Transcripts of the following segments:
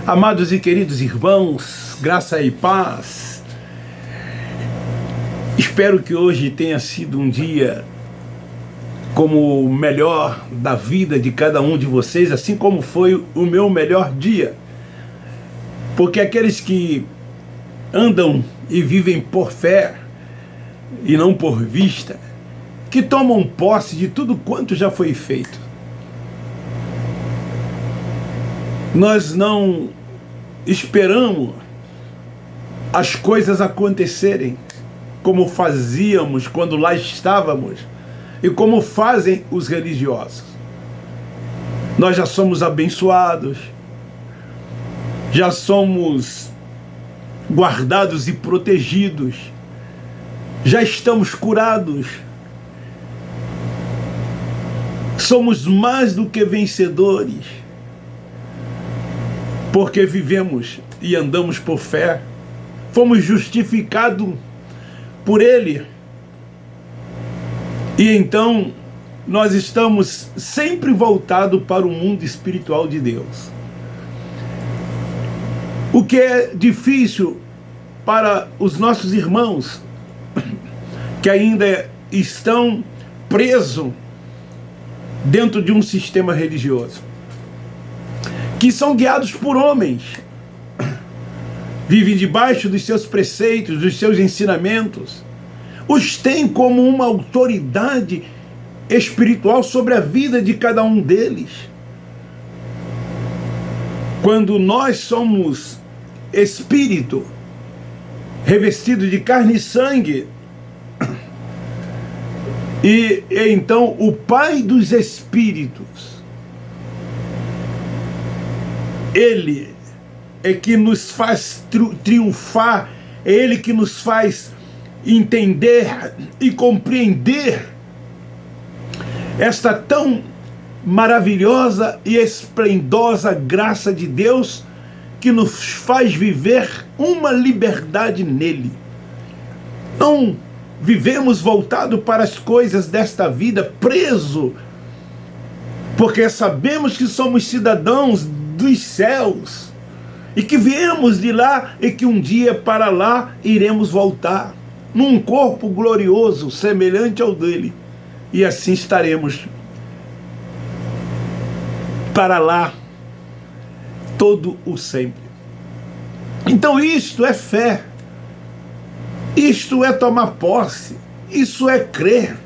Amados e queridos irmãos, graça e paz. Espero que hoje tenha sido um dia como o melhor da vida de cada um de vocês, assim como foi o meu melhor dia. Porque aqueles que andam e vivem por fé e não por vista, que tomam posse de tudo quanto já foi feito. Nós não esperamos as coisas acontecerem como fazíamos quando lá estávamos e como fazem os religiosos. Nós já somos abençoados, já somos guardados e protegidos, já estamos curados, somos mais do que vencedores, porque vivemos e andamos por fé, fomos justificados por Ele, e então nós estamos sempre voltados para o mundo espiritual de Deus. O que é difícil para os nossos irmãos que ainda estão presos dentro de um sistema religioso, que são guiados por homens, vivem debaixo dos seus preceitos, dos seus ensinamentos, os têm como uma autoridade espiritual sobre a vida de cada um deles. Quando nós somos espírito, revestido de carne e sangue, e então o Pai dos Espíritos, Ele é que nos faz triunfar, é Ele que nos faz entender e compreender esta tão maravilhosa e esplendosa graça de Deus, que nos faz viver uma liberdade nele. Não vivemos voltado para as coisas desta vida, preso, porque sabemos que somos cidadãos dos céus, e que viemos de lá, e que um dia para lá iremos voltar, num corpo glorioso, semelhante ao dele, e assim estaremos para lá, todo o sempre. Então isto é fé, isto é tomar posse, isso é crer,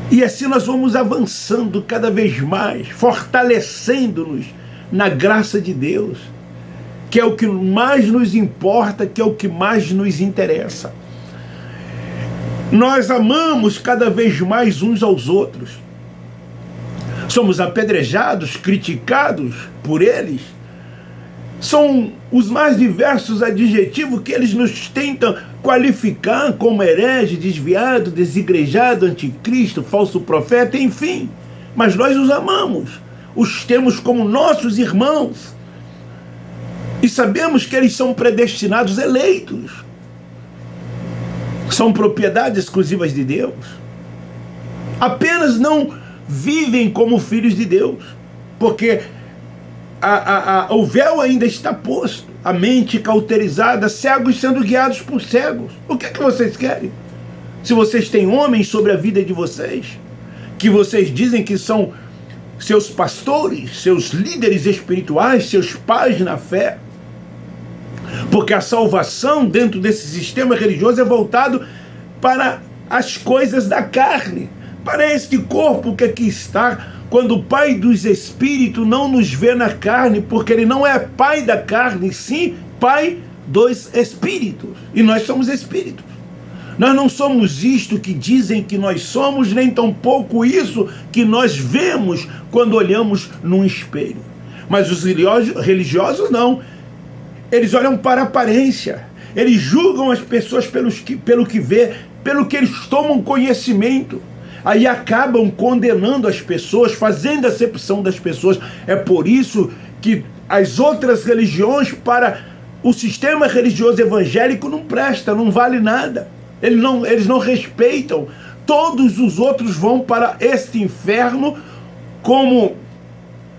e assim nós vamos avançando cada vez mais, fortalecendo-nos na graça de Deus, que é o que mais nos importa, que é o que mais nos interessa. Nós amamos cada vez mais uns aos outros. Somos apedrejados, criticados por eles. São os mais diversos adjetivos que eles nos tentam qualificar como herege, desviado, desigrejado, anticristo, falso profeta, enfim. Mas nós os amamos, os temos como nossos irmãos, e sabemos que eles são predestinados, eleitos, são propriedades exclusivas de Deus, apenas não vivem como filhos de Deus, porque o véu ainda está posto, a mente cauterizada, cegos sendo guiados por cegos. O que é que vocês querem? Se vocês têm homens sobre a vida de vocês, que vocês dizem que são seus pastores, seus líderes espirituais, seus pais na fé, porque a salvação dentro desse sistema religioso é voltado para as coisas da carne, para este corpo que aqui está, quando o Pai dos Espíritos não nos vê na carne, porque Ele não é Pai da carne, sim Pai dos Espíritos, e nós somos Espíritos. Nós não somos isto que dizem que nós somos, nem tampouco isso que nós vemos quando olhamos num espelho. Mas os religiosos não. Eles olham para a aparência. Eles julgam as pessoas pelo que vê, pelo que eles tomam conhecimento. Aí acabam condenando as pessoas, fazendo acepção das pessoas. É por isso que as outras religiões, para o sistema religioso evangélico, não presta, não vale nada. Eles não respeitam. Todos os outros vão para este inferno como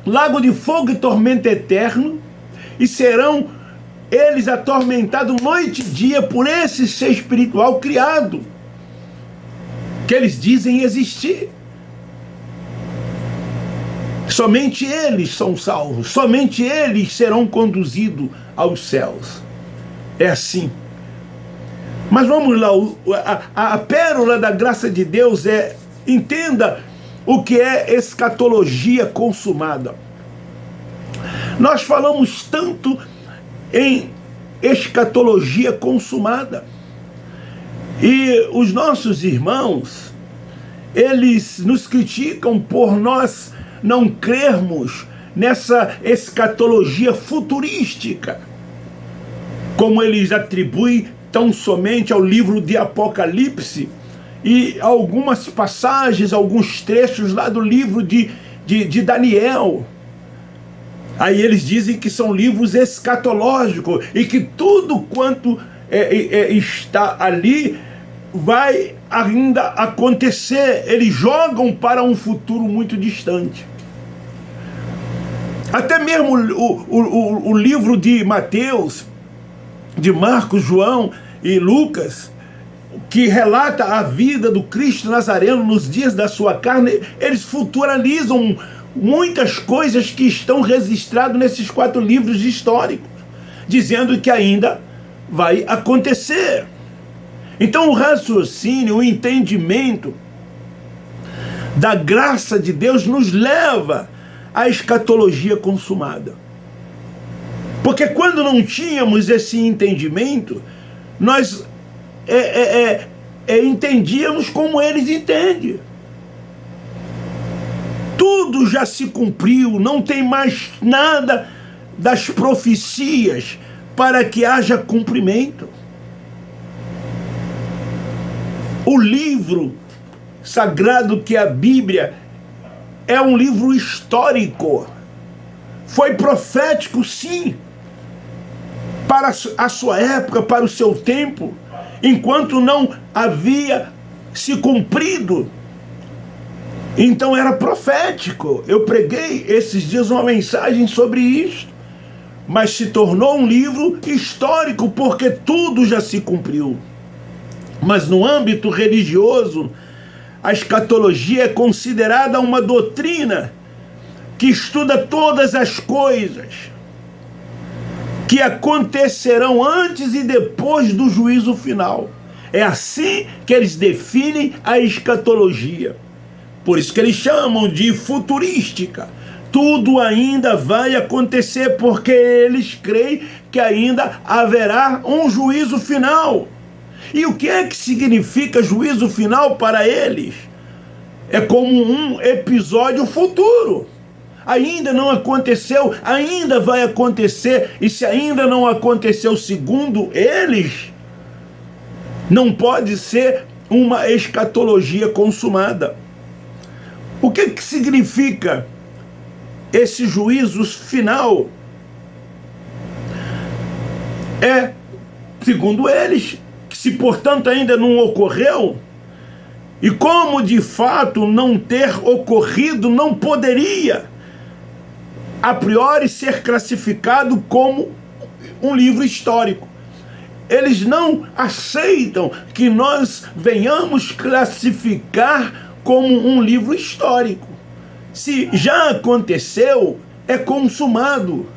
lago de fogo e tormento eterno, e serão eles atormentados noite e dia por esse ser espiritual criado, que eles dizem existir. Somente eles são salvos, somente eles serão conduzidos aos céus. É assim. Mas vamos lá, a pérola da graça de Deus é, entenda o que é escatologia consumada. Nós falamos tanto em escatologia consumada, e os nossos irmãos, eles nos criticam por nós não crermos nessa escatologia futurística, como eles atribuem tão somente ao livro de Apocalipse e algumas passagens, alguns trechos lá do livro de Daniel. Aí eles dizem que são livros escatológicos e que tudo quanto está ali vai ainda acontecer. Eles jogam para um futuro muito distante. Até mesmo o livro de Mateus, de Marcos, João e Lucas, que relata a vida do Cristo Nazareno nos dias da sua carne, eles futuralizam muitas coisas que estão registradas nesses 4 livros históricos, dizendo que ainda vai acontecer. Então o raciocínio, o entendimento da graça de Deus nos leva à escatologia consumada. Porque quando não tínhamos esse entendimento, nós entendíamos como eles entendem. Tudo já se cumpriu, não tem mais nada das profecias para que haja cumprimento. O livro sagrado que é a Bíblia é um livro histórico. Foi profético, sim, para a sua época, para o seu tempo, enquanto não havia se cumprido. Então era profético. Eu preguei esses dias uma mensagem sobre isso, mas se tornou um livro histórico porque tudo já se cumpriu. Mas no âmbito religioso, a escatologia é considerada uma doutrina que estuda todas as coisas que acontecerão antes e depois do juízo final. É assim que eles definem a escatologia. Por isso que eles chamam de futurística. Tudo ainda vai acontecer porque eles creem que ainda haverá um juízo final. E o que é que significa juízo final para eles? É como um episódio futuro. Ainda não aconteceu, ainda vai acontecer, e se ainda não aconteceu segundo eles, não pode ser uma escatologia consumada. O que significa esse juízo final? É, segundo eles, que se portanto ainda não ocorreu, e como de fato não ter ocorrido, não poderia a priori ser classificado como um livro histórico. Eles não aceitam que nós venhamos classificar como um livro histórico. Se já aconteceu, é consumado.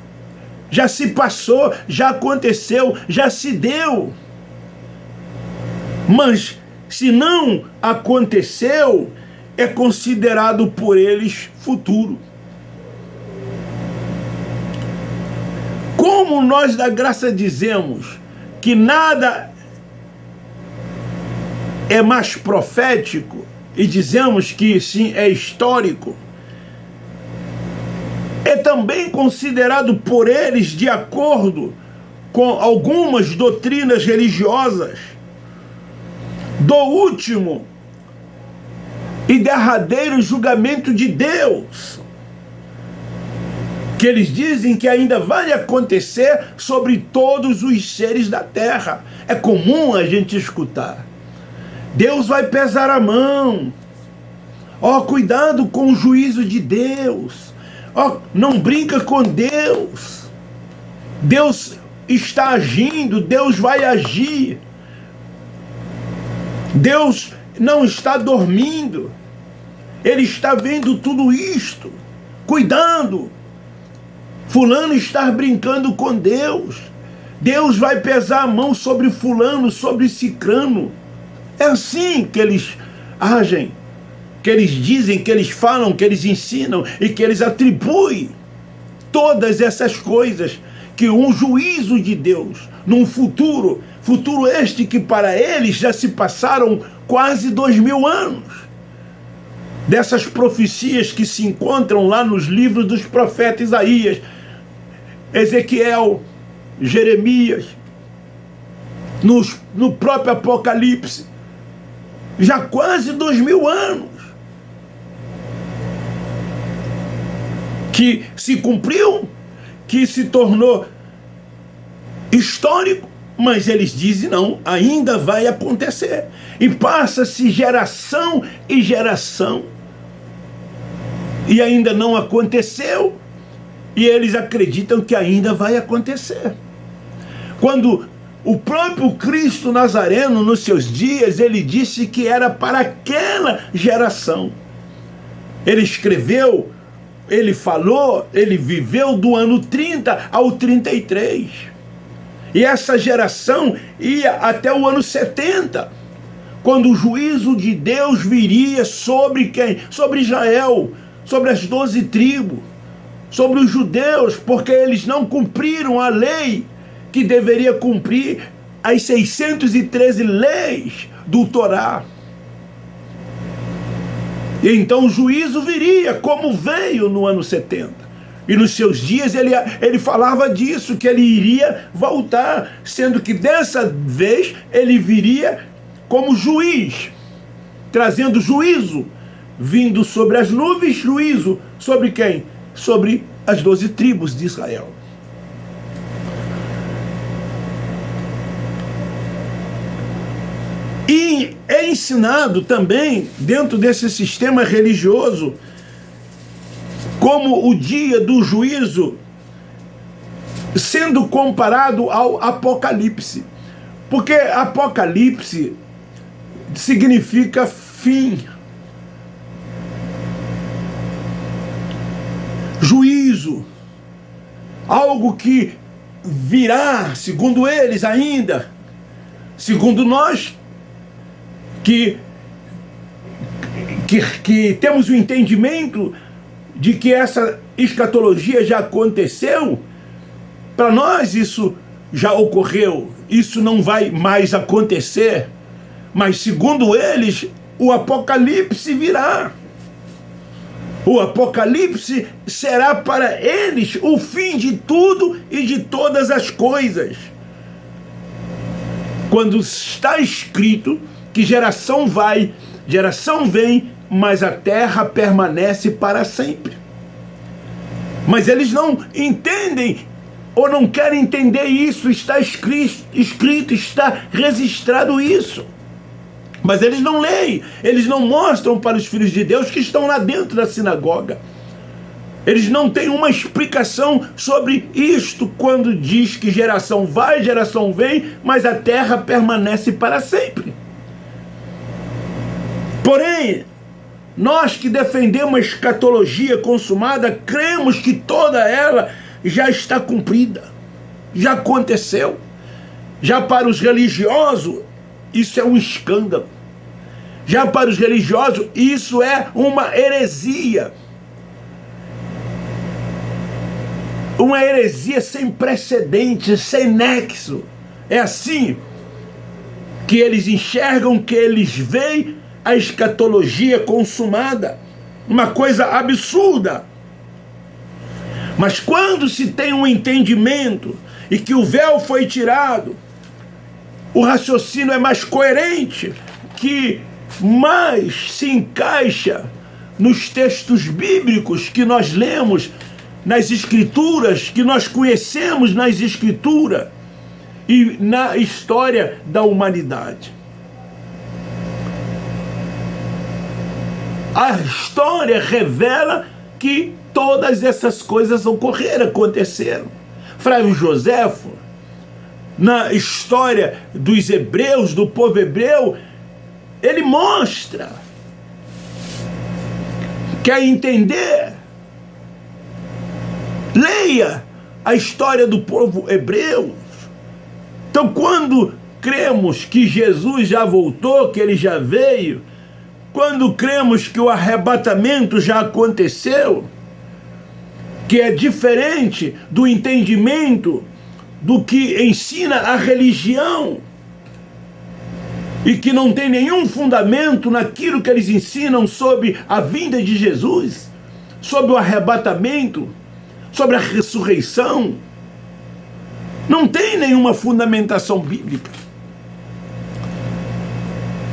Já se passou, já aconteceu, já se deu. Mas se não aconteceu, é considerado por eles futuro. Como nós da graça dizemos que nada é mais profético e dizemos que sim é histórico, é também considerado por eles, de acordo com algumas doutrinas religiosas, do último e derradeiro julgamento de Deus, que eles dizem que ainda vai acontecer sobre todos os seres da terra. É comum a gente escutar: Deus vai pesar a mão, ó, cuidado com o juízo de Deus, ó, não brinca com Deus. Deus está agindo, Deus vai agir. Deus não está dormindo. Ele está vendo tudo isto, cuidando. Fulano está brincando com Deus. Deus vai pesar a mão sobre fulano, sobre cicrano. É assim que eles agem, que eles dizem, que eles falam, que eles ensinam e que eles atribuem todas essas coisas, que um juízo de Deus num futuro este que para eles já se passaram quase 2000 anos, dessas profecias que se encontram lá nos livros dos profetas Isaías, Ezequiel, Jeremias, no próprio Apocalipse, já quase 2000 anos, que se cumpriu, que se tornou histórico, mas eles dizem não, ainda vai acontecer. E passa-se geração e geração, e ainda não aconteceu, e eles acreditam que ainda vai acontecer. Quando o próprio Cristo Nazareno, nos seus dias, ele disse que era para aquela geração. Ele escreveu, ele falou, ele viveu do ano 30 ao 33. E essa geração ia até o ano 70, quando o juízo de Deus viria sobre quem? Sobre Israel, sobre as 12 tribos, sobre os judeus, porque eles não cumpriram a lei que deveria cumprir, as 613 leis do Torá. E então o juízo viria, como veio no ano 70. E nos seus dias ele falava disso, que ele iria voltar, sendo que dessa vez ele viria como juiz, trazendo juízo, vindo sobre as nuvens, juízo sobre quem? Sobre as 12 tribos de Israel. E é ensinado também, dentro desse sistema religioso, como o dia do juízo, sendo comparado ao Apocalipse. Porque Apocalipse significa fim, juízo, algo que virá, segundo eles ainda, segundo nós, que temos o entendimento de que essa escatologia já aconteceu. Para nós isso já ocorreu, isso não vai mais acontecer, mas segundo eles, o Apocalipse virá. O Apocalipse será para eles o fim de tudo e de todas as coisas. Quando está escrito que geração vai, geração vem, mas a terra permanece para sempre. Mas eles não entendem ou não querem entender isso. Está escrito, está registrado isso. Mas eles não leem, eles não mostram para os filhos de Deus que estão lá dentro da sinagoga. Eles não têm uma explicação sobre isto quando diz que geração vai, geração vem, mas a terra permanece para sempre. Porém, nós que defendemos a escatologia consumada, cremos que toda ela já está cumprida, já aconteceu. Já para os religiosos, isso é um escândalo. Já para os religiosos, isso é uma heresia. Uma heresia sem precedentes, sem nexo. É assim que eles enxergam, que eles veem a escatologia consumada. Uma coisa absurda. Mas quando se tem um entendimento e que o véu foi tirado, o raciocínio é mais coerente, que mais se encaixa nos textos bíblicos que nós lemos nas Escrituras, que nós conhecemos nas Escrituras e na história da humanidade. A história revela que todas essas coisas ocorreram, aconteceram. Flávio Joséfo, na história dos hebreus, do povo hebreu, ele mostra. Quer entender? Leia a história do povo hebreu. Então, quando cremos que Jesus já voltou, que ele já veio, quando cremos que o arrebatamento já aconteceu, que é diferente do entendimento do que ensina a religião, e que não tem nenhum fundamento naquilo que eles ensinam sobre a vinda de Jesus, sobre o arrebatamento, sobre a ressurreição, não tem nenhuma fundamentação bíblica.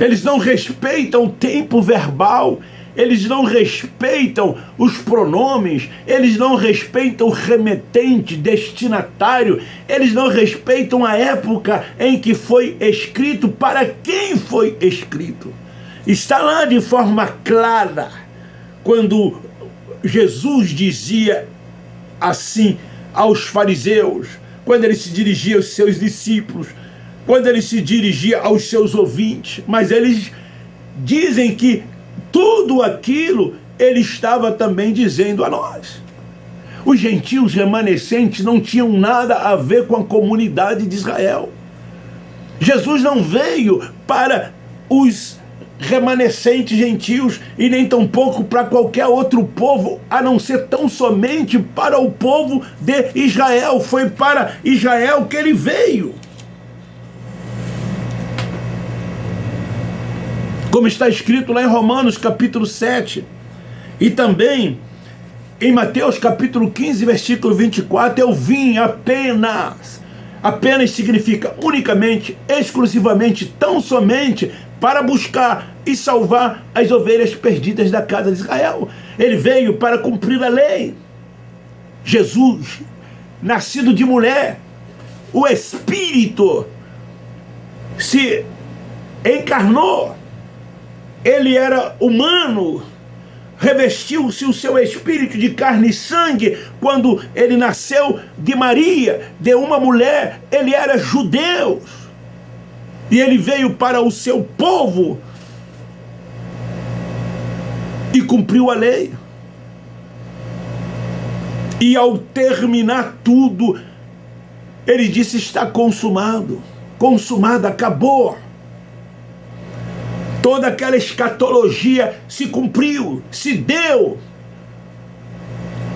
Eles não respeitam o tempo verbal, eles não respeitam os pronomes, eles não respeitam o remetente, destinatário, eles não respeitam a época em que foi escrito, para quem foi escrito. Está lá de forma clara, quando Jesus dizia assim aos fariseus, quando ele se dirigia aos seus discípulos, quando ele se dirigia aos seus ouvintes, mas eles dizem que tudo aquilo ele estava também dizendo a nós. Os gentios remanescentes não tinham nada a ver com a comunidade de Israel. Jesus não veio para os remanescentes gentios e nem tampouco para qualquer outro povo, a não ser tão somente para o povo de Israel. Foi para Israel que ele veio. Como está escrito lá em Romanos capítulo 7, e também em Mateus capítulo 15, versículo 24, eu vim apenas significa unicamente, exclusivamente, tão somente, para buscar e salvar as ovelhas perdidas da casa de Israel. Ele veio para cumprir a lei. Jesus, nascido de mulher, o Espírito se encarnou. Ele era humano, revestiu-se o seu espírito de carne e sangue quando ele nasceu de Maria, de uma mulher. Ele era judeu e ele veio para o seu povo e cumpriu a lei. E ao terminar tudo, ele disse: está consumado, consumado, acabou. Toda aquela escatologia se cumpriu, se deu.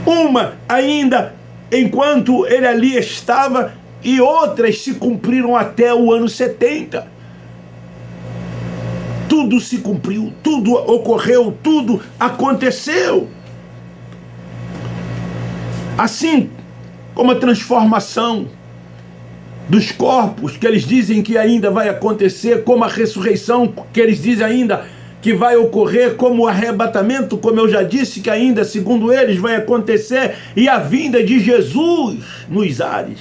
Uma ainda enquanto ele ali estava, e outras se cumpriram até o ano 70. Tudo se cumpriu, tudo ocorreu, tudo aconteceu. Assim como a transformação dos corpos, que eles dizem que ainda vai acontecer, como a ressurreição, que eles dizem ainda que vai ocorrer, como o arrebatamento, como eu já disse, que ainda, segundo eles, vai acontecer, e a vinda de Jesus nos ares.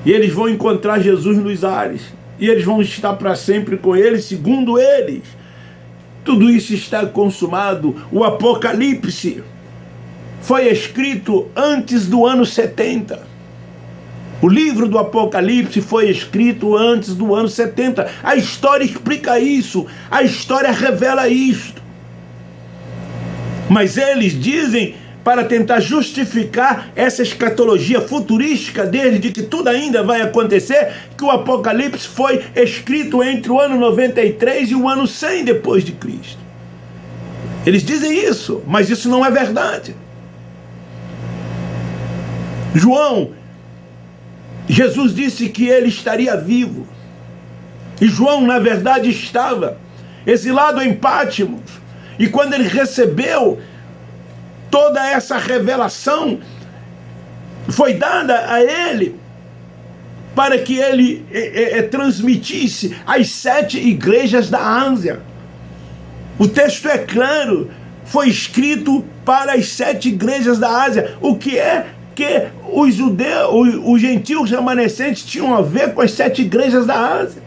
E eles vão encontrar Jesus nos ares, e eles vão estar para sempre com ele, segundo eles. Tudo isso está consumado. O Apocalipse foi escrito antes do ano 70. O livro do Apocalipse foi escrito antes do ano 70. A história explica isso. A história revela isto. Mas eles dizem, para tentar justificar essa escatologia futurística deles, de que tudo ainda vai acontecer, que o Apocalipse foi escrito entre o ano 93 e o ano 100 depois de Cristo. Eles dizem isso, mas isso não é verdade. Jesus disse que ele estaria vivo. E João, na verdade, estava exilado em Pátimos. E quando ele recebeu toda essa revelação, foi dada a ele para que ele transmitisse às 7 igrejas da Ásia. O texto é claro, foi escrito para as 7 igrejas da Ásia. O que é que os judeus, os gentios remanescentes tinham a ver com as 7 igrejas da Ásia?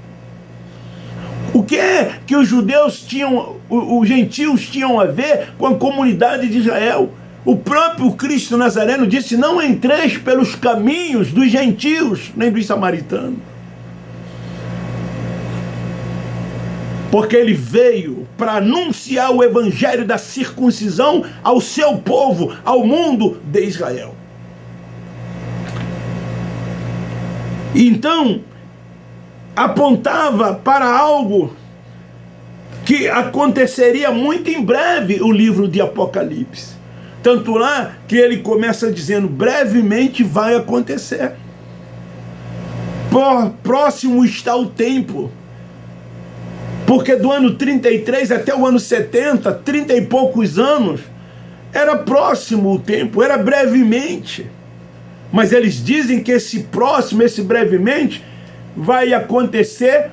O que é que os judeus tinham, os gentios tinham a ver com a comunidade de Israel? O próprio Cristo Nazareno disse: não entreis pelos caminhos dos gentios, nem dos samaritanos. Porque ele veio para anunciar o evangelho da circuncisão ao seu povo, ao mundo de Israel. Então, apontava para algo que aconteceria muito em breve, o livro de Apocalipse. Tanto lá que ele começa dizendo: brevemente vai acontecer. Próximo está o tempo. Porque do ano 33 até o ano 70, 30 e poucos anos, era próximo o tempo, era brevemente. Mas eles dizem que esse próximo, esse brevemente, vai acontecer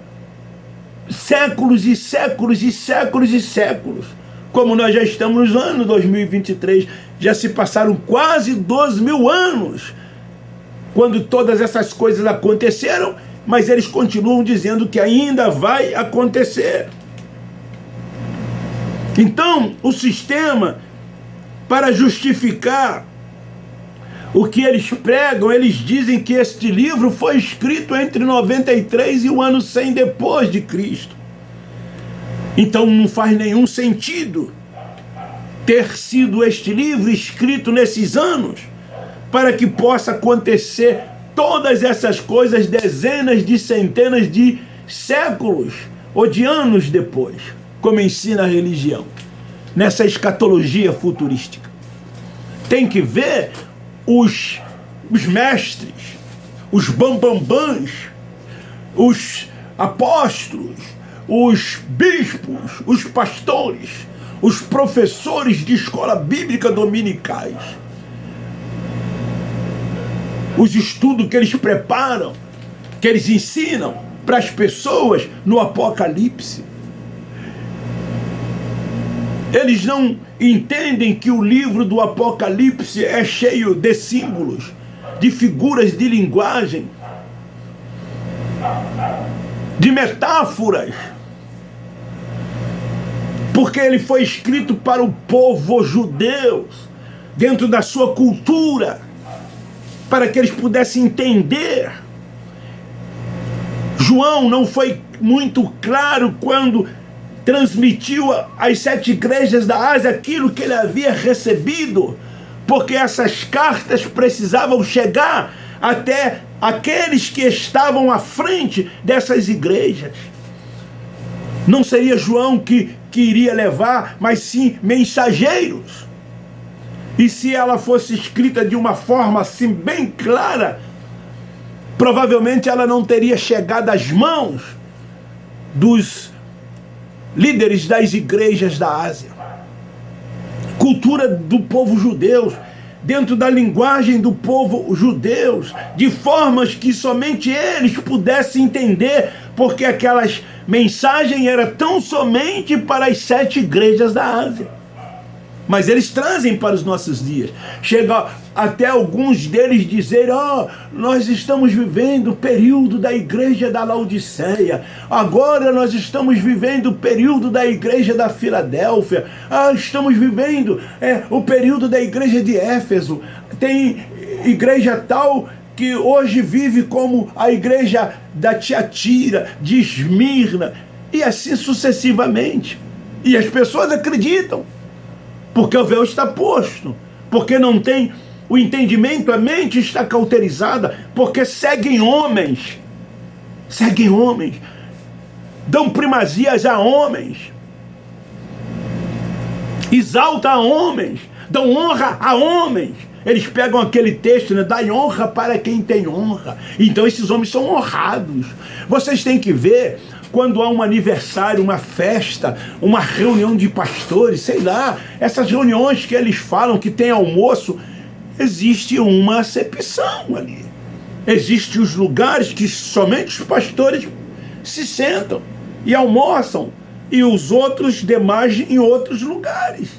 séculos e séculos e séculos e séculos. Como nós já estamos no ano 2023, já se passaram quase 12.000 anos quando todas essas coisas aconteceram, mas eles continuam dizendo que ainda vai acontecer. Então, o sistema, para justificar o que eles pregam, eles dizem que este livro foi escrito entre 93 e o ano 100 depois de Cristo. Então não faz nenhum sentido ter sido este livro escrito nesses anos, para que possa acontecer todas essas coisas dezenas de centenas de séculos ou de anos depois, como ensina a religião, nessa escatologia futurística. Tem que ver os mestres, os bambambãs, os apóstolos, os bispos, os pastores, os professores de escola bíblica dominicais, os estudos que eles preparam, que eles ensinam para as pessoas no Apocalipse. Eles não entendem que o livro do Apocalipse é cheio de símbolos, de figuras de linguagem, de metáforas, porque ele foi escrito para o povo judeu, dentro da sua cultura, para que eles pudessem entender. João não foi muito claro quando transmitiu às 7 igrejas da Ásia aquilo que ele havia recebido, porque essas cartas precisavam chegar até aqueles que estavam à frente dessas igrejas. Não seria João que iria levar, mas sim mensageiros. E se ela fosse escrita de uma forma assim bem clara, provavelmente ela não teria chegado às mãos dos líderes das igrejas da Ásia. Cultura do povo judeu, dentro da linguagem do povo judeu, de formas que somente eles pudessem entender, porque aquelas mensagens eram tão somente para as 7 igrejas da Ásia. Mas eles trazem para os nossos dias. Chega até alguns deles dizerem: nós estamos vivendo o período da igreja da Laodiceia. Agora nós estamos vivendo o período da igreja da Filadélfia. Estamos vivendo o período da igreja de Éfeso. Tem igreja tal que hoje vive como a igreja da Tiatira, de Esmirna, e assim sucessivamente. E as pessoas acreditam, porque o véu está posto, porque não tem o entendimento, a mente está cauterizada, porque seguem homens, dão primazias a homens, exaltam a homens, dão honra a homens. Eles pegam aquele texto, né? Dai honra para quem tem honra. Então esses homens são honrados. Vocês têm que ver, quando há um aniversário, uma festa, uma reunião de pastores, sei lá, essas reuniões que eles falam que tem almoço, existe uma acepção ali. Existem os lugares que somente os pastores se sentam e almoçam, e os outros demais em outros lugares.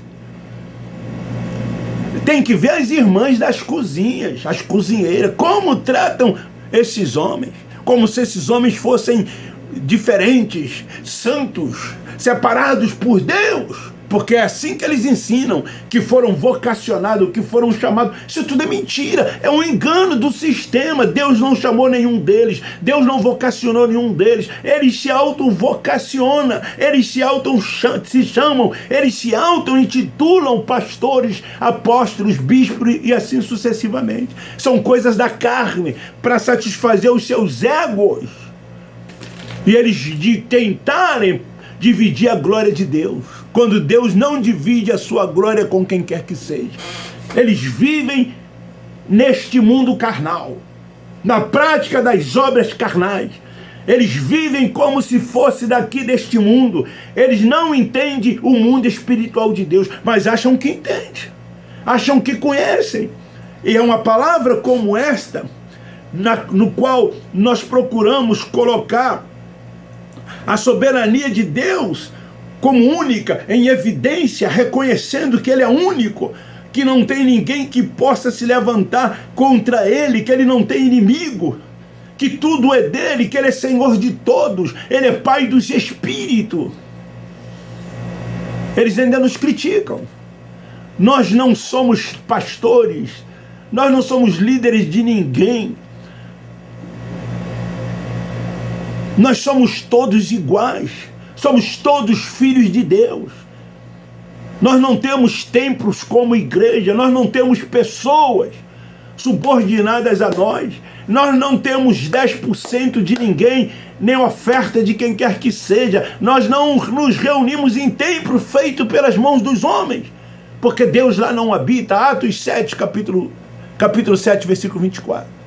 Tem que ver as irmãs das cozinhas, as cozinheiras, como tratam esses homens, como se esses homens fossem diferentes, santos, separados por Deus. Porque é assim que eles ensinam, que foram vocacionados, que foram chamados. Isso tudo é mentira, é um engano do sistema. Deus não chamou nenhum deles, Deus não vocacionou nenhum deles. Eles se auto-vocacionam, eles se chamam, eles se auto-intitulam pastores, apóstolos, bispos e assim sucessivamente. São coisas da carne, para satisfazer os seus egos. E eles tentarem dividir a glória de Deus, quando Deus não divide a sua glória com quem quer que seja. Eles vivem neste mundo carnal, na prática das obras carnais. Eles vivem como se fosse daqui deste mundo. Eles não entendem o mundo espiritual de Deus, mas acham que entendem, acham que conhecem. E é uma palavra como esta, no qual nós procuramos colocar a soberania de Deus como única, em evidência, reconhecendo que Ele é único, que não tem ninguém que possa se levantar contra Ele, que Ele não tem inimigo, que tudo é dele, que Ele é Senhor de todos, Ele é Pai dos Espíritos. Eles ainda nos criticam. Nós não somos pastores, nós não somos líderes de ninguém. Nós somos todos iguais, somos todos filhos de Deus. Nós não temos templos como igreja, nós não temos pessoas subordinadas a nós, nós não temos 10% de ninguém, nem oferta de quem quer que seja, nós não nos reunimos em templo feito pelas mãos dos homens, porque Deus lá não habita. Atos 7, capítulo 7, versículo 24.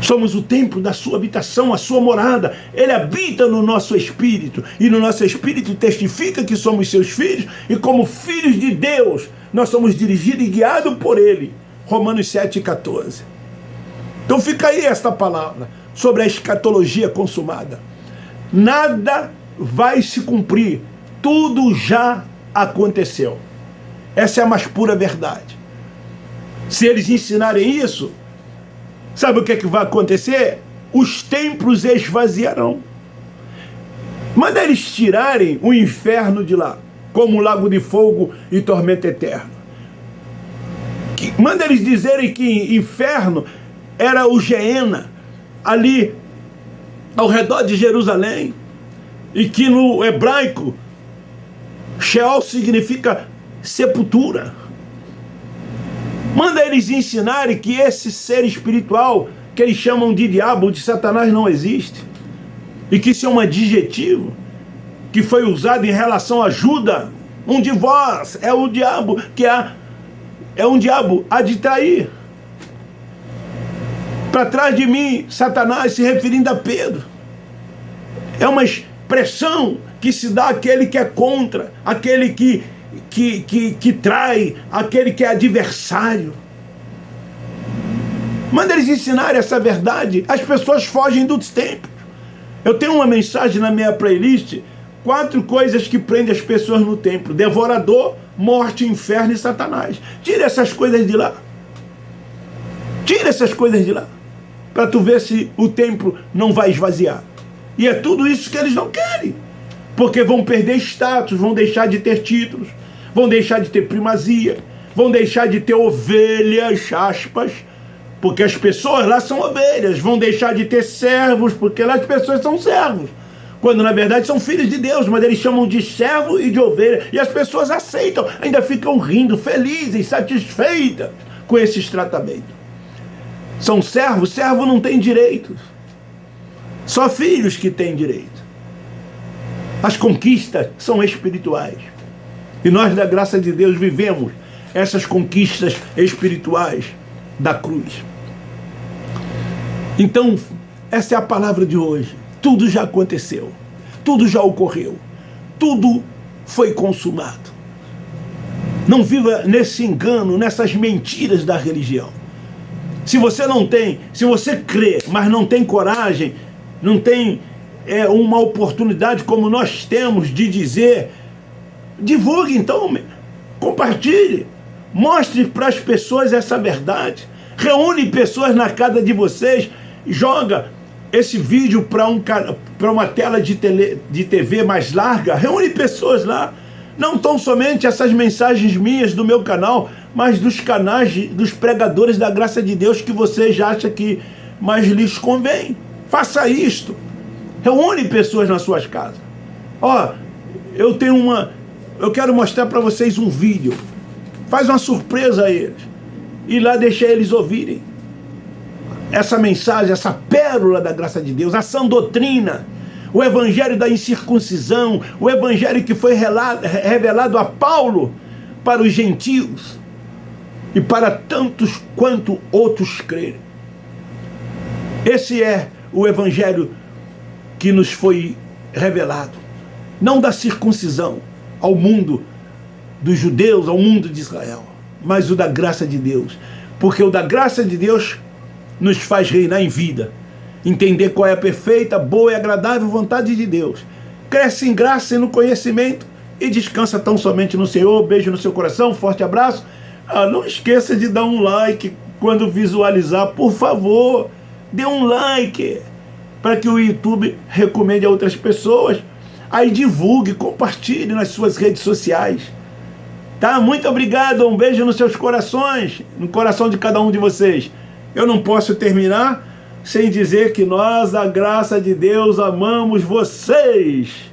Somos o templo da sua habitação, a sua morada. Ele habita no nosso espírito, e no nosso espírito testifica que somos seus filhos, e como filhos de Deus, nós somos dirigidos e guiados por Ele. Romanos 7,14. Então fica aí esta palavra sobre a escatologia consumada. Nada vai se cumprir, tudo já aconteceu. Essa é a mais pura verdade. Se eles ensinarem isso, sabe o que é que vai acontecer? Os templos esvaziarão. Manda eles tirarem o inferno de lá, como o lago de fogo e tormenta eterna. Manda eles dizerem que inferno era o Geena, ali ao redor de Jerusalém, e que no hebraico Sheol significa sepultura. Manda eles ensinarem que esse ser espiritual, que eles chamam de diabo, de Satanás, não existe. E que isso é um adjetivo que foi usado em relação a Judas. Um de vós é o diabo, que é um diabo a de trair. Para trás de mim, Satanás, se referindo a Pedro. É uma expressão que se dá àquele que é contra, aquele que trai, aquele que é adversário. Manda eles ensinarem essa verdade. As pessoas fogem dos templos. Eu tenho uma mensagem na minha playlist: 4 coisas que prendem as pessoas no templo: devorador, morte, inferno e Satanás. Tira essas coisas de lá. Tira essas coisas de lá, para tu ver se o templo não vai esvaziar. E é tudo isso que eles não querem, porque vão perder status, vão deixar de ter títulos, vão deixar de ter primazia, vão deixar de ter ovelhas, aspas, porque as pessoas lá são ovelhas, vão deixar de ter servos, porque lá as pessoas são servos, quando na verdade são filhos de Deus, mas eles chamam de servo e de ovelha, e as pessoas aceitam, ainda ficam rindo, felizes, satisfeitas com esses tratamentos. São servos, servo não tem direitos, só filhos que têm direito. As conquistas são espirituais, e nós, da graça de Deus, vivemos essas conquistas espirituais da cruz. Então, essa é a palavra de hoje. Tudo já aconteceu, tudo já ocorreu, tudo foi consumado. Não viva nesse engano, nessas mentiras da religião. Se você não tem, se você crê, mas não tem coragem, não tem uma oportunidade como nós temos de dizer, divulgue então, compartilhe, mostre para as pessoas essa verdade, reúne pessoas na casa de vocês, joga esse vídeo para uma tela de TV mais larga, reúne pessoas lá, Não tão somente essas mensagens minhas do meu canal, mas dos canais dos pregadores da graça de Deus que vocês acham que mais lhes convém. Faça isto. Reúne pessoas nas suas casas. Ó, eu quero mostrar para vocês um vídeo. Faz uma surpresa a eles. E lá deixa eles ouvirem essa mensagem, essa pérola da graça de Deus, a sã doutrina, o evangelho da incircuncisão, o evangelho que foi revelado a Paulo para os gentios e para tantos quanto outros crerem. Esse é o evangelho que nos foi revelado, não da circuncisão ao mundo dos judeus, ao mundo de Israel, mas o da graça de Deus, porque o da graça de Deus nos faz reinar em vida, entender qual é a perfeita, boa e agradável vontade de Deus, cresce em graça e no conhecimento e descansa tão somente no Senhor. Beijo no seu coração, forte abraço. Não esqueça de dar um like quando visualizar, por favor, dê um like para que o YouTube recomende a outras pessoas, aí divulgue, compartilhe nas suas redes sociais, tá? Muito obrigado, um beijo nos seus corações, no coração de cada um de vocês. Eu não posso terminar sem dizer que nós, a graça de Deus, amamos vocês.